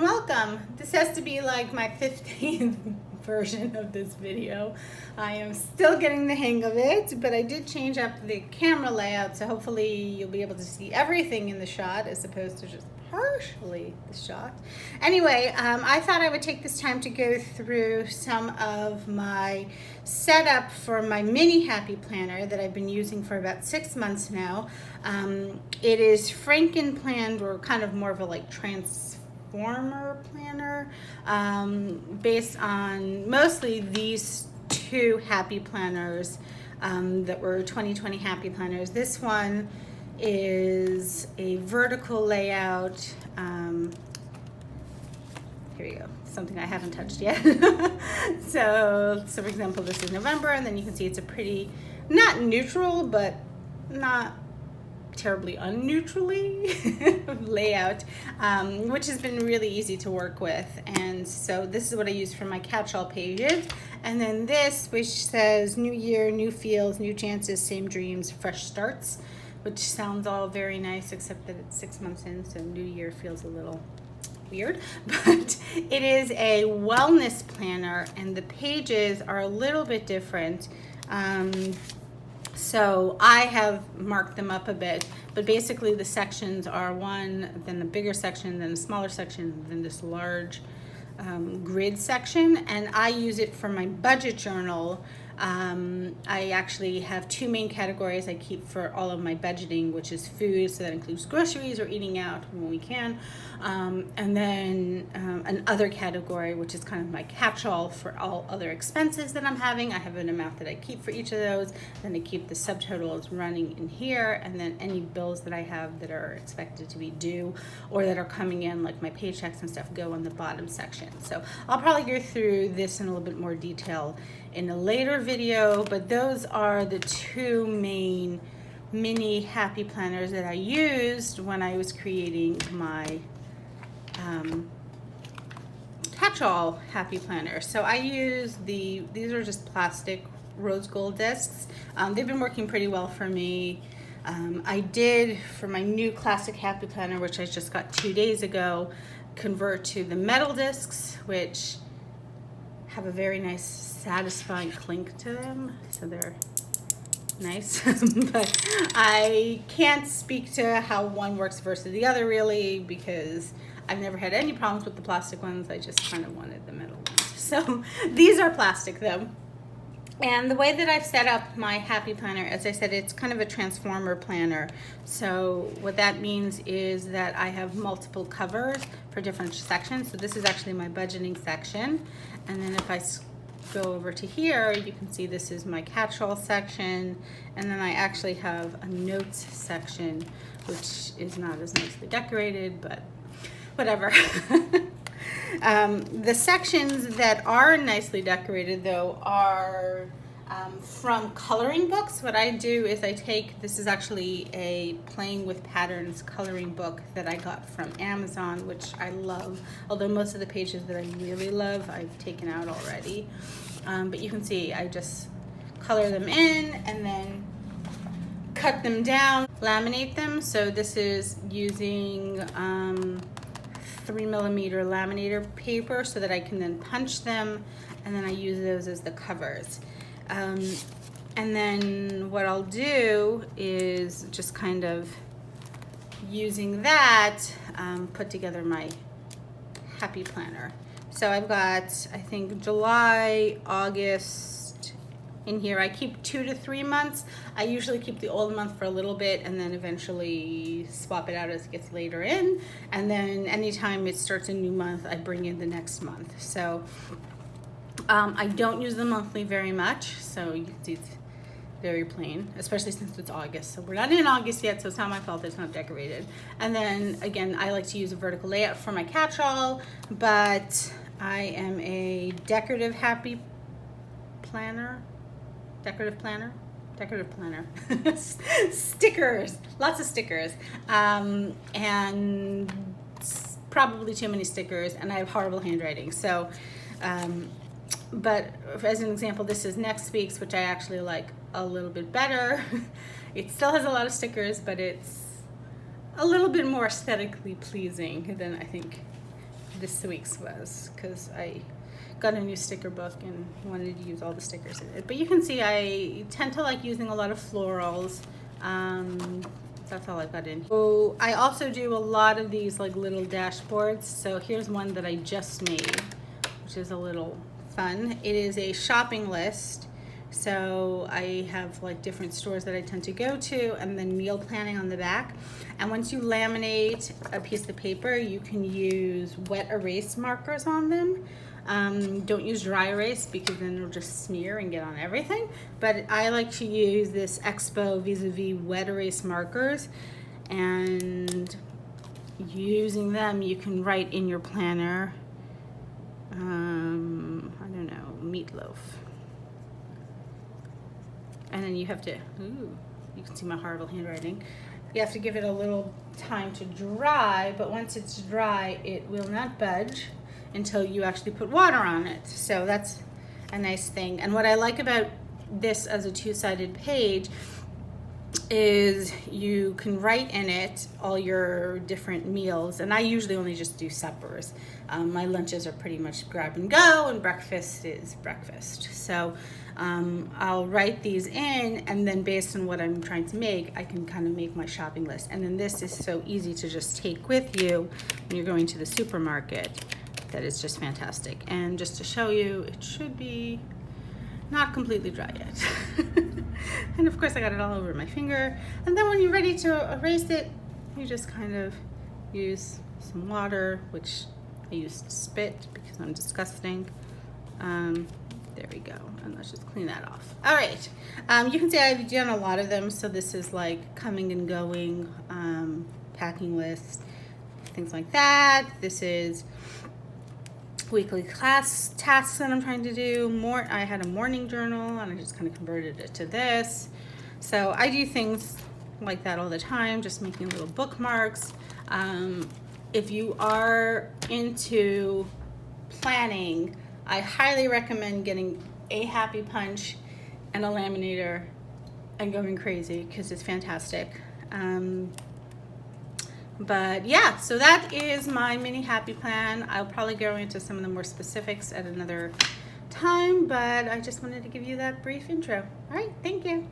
and welcome. This has to be like my 15th version of this video. I am still getting the hang of it, but I did change up the camera layout, so hopefully you'll be able to see everything in the shot as opposed to just partially the shot. Anyway, I thought I would take this time to go through some of my setup for my mini happy planner that I've been using for about 6 months now. It is Franken-planned, or kind of more of a like transformer planner, based on mostly these two happy planners that were 2020 happy planners. This one is a vertical layout. Here we go, something I haven't touched yet. so for example, this is November, and then you can see it's a pretty, not neutral, but not terribly unneutrally layout, which has been really easy to work with. And so this is what I use for my catch-all pages. And then this, which says new year, new feels, new chances, same dreams, fresh starts, which sounds all very nice, except that it's 6 months in, so new year feels a little weird. But it is a wellness planner, and the pages are a little bit different. So I have marked them up a bit, but basically the sections are one, then a bigger section, then a smaller section, then this large grid section. And I use it for my budget journal. I actually have two main categories I keep for all of my budgeting, which is food, so that includes groceries or eating out when we can, and then an other category, which is kind of my catch-all for all other expenses that I'm having. I have an amount that I keep for each of those, then I keep the subtotals running in here, and then any bills that I have that are expected to be due or that are coming in, like my paychecks and stuff, go in the bottom section. So I'll probably go through this in a little bit more detail in a later video, but those are the two main mini happy planners that I used when I was creating my catch-all happy planner. So I use these are just plastic rose gold discs. They've been working pretty well for me. I did, for my new classic happy planner, which I just got 2 days ago, convert to the metal discs, which have a very nice satisfying clink to them, so they're nice. But I can't speak to how one works versus the other really, because I've never had any problems with the plastic ones. I just kind of wanted the metal ones. So these are plastic though. And the way that I've set up my happy planner, as I said, it's kind of a transformer planner. So what that means is that I have multiple covers for different sections. So this is actually my budgeting section. And then if I go over to here, you can see this is my catch-all section. And then I actually have a notes section, which is not as nicely decorated, but whatever. The sections that are nicely decorated though are from coloring books. What I do is I take, this is actually a Playing with Patterns coloring book that I got from Amazon, which I love, although most of the pages that I really love I've taken out already. But you can see I just color them in and then cut them down, laminate them. So this is using 3mm laminator paper so that I can then punch them, and then I use those as the covers. And then what I'll do is just kind of using that put together my happy planner. So I've got, I think, July, August in here. I keep 2 to 3 months. I usually keep the old month for a little bit and then eventually swap it out as it gets later in. And then anytime it starts a new month, I bring in the next month. So I don't use the monthly very much. So you can see it's very plain, especially since it's August. So we're not in August yet, so it's not my fault it's not decorated. And then again, I like to use a vertical layout for my catch-all, but I am a decorative planner. Stickers, lots of stickers, and probably too many stickers, and I have horrible handwriting. So, but as an example, this is next week's, which I actually like a little bit better. It still has a lot of stickers, but it's a little bit more aesthetically pleasing than I think this week's was, because I got a new sticker book and wanted to use all the stickers in it. But you can see I tend to like using a lot of florals. That's all I've got in. So I also do a lot of these like little dashboards. So here's one that I just made, which is a little fun. It is a shopping list. So I have like different stores that I tend to go to, and then meal planning on the back. And once you laminate a piece of paper, you can use wet erase markers on them. Don't use dry erase because then it'll just smear and get on everything. But I like to use this Expo Vis-a-Vis wet erase markers, and using them you can write in your planner, I don't know, meatloaf. And then you have to, ooh, you can see my horrible handwriting. You have to give it a little time to dry, but once it's dry, it will not budge until you actually put water on it. So that's a nice thing. And what I like about this as a two-sided page is you can write in it all your different meals. And I usually only just do suppers. My lunches are pretty much grab and go, and breakfast is breakfast. So I'll write these in, and then based on what I'm trying to make, I can kind of make my shopping list. And then this is so easy to just take with you when you're going to the supermarket. That is just fantastic. And just to show you, it should be not completely dry yet. And of course I got it all over my finger. And then when you're ready to erase it, you just kind of use some water, which I used spit because I'm disgusting. There we go. And let's just clean that off. All right. You can see I've done a lot of them. So this is like coming and going, packing list, things like that. This is weekly class tasks that I'm trying to do. I had a morning journal, and I just kind of converted it to this. So I do things like that all the time, just making little bookmarks. If you are into planning, I highly recommend getting a Happy Punch and a laminator and going crazy, because it's fantastic. But yeah, so that is my mini happy plan. I'll probably go into some of the more specifics at another time, but I just wanted to give you that brief intro. All right, thank you.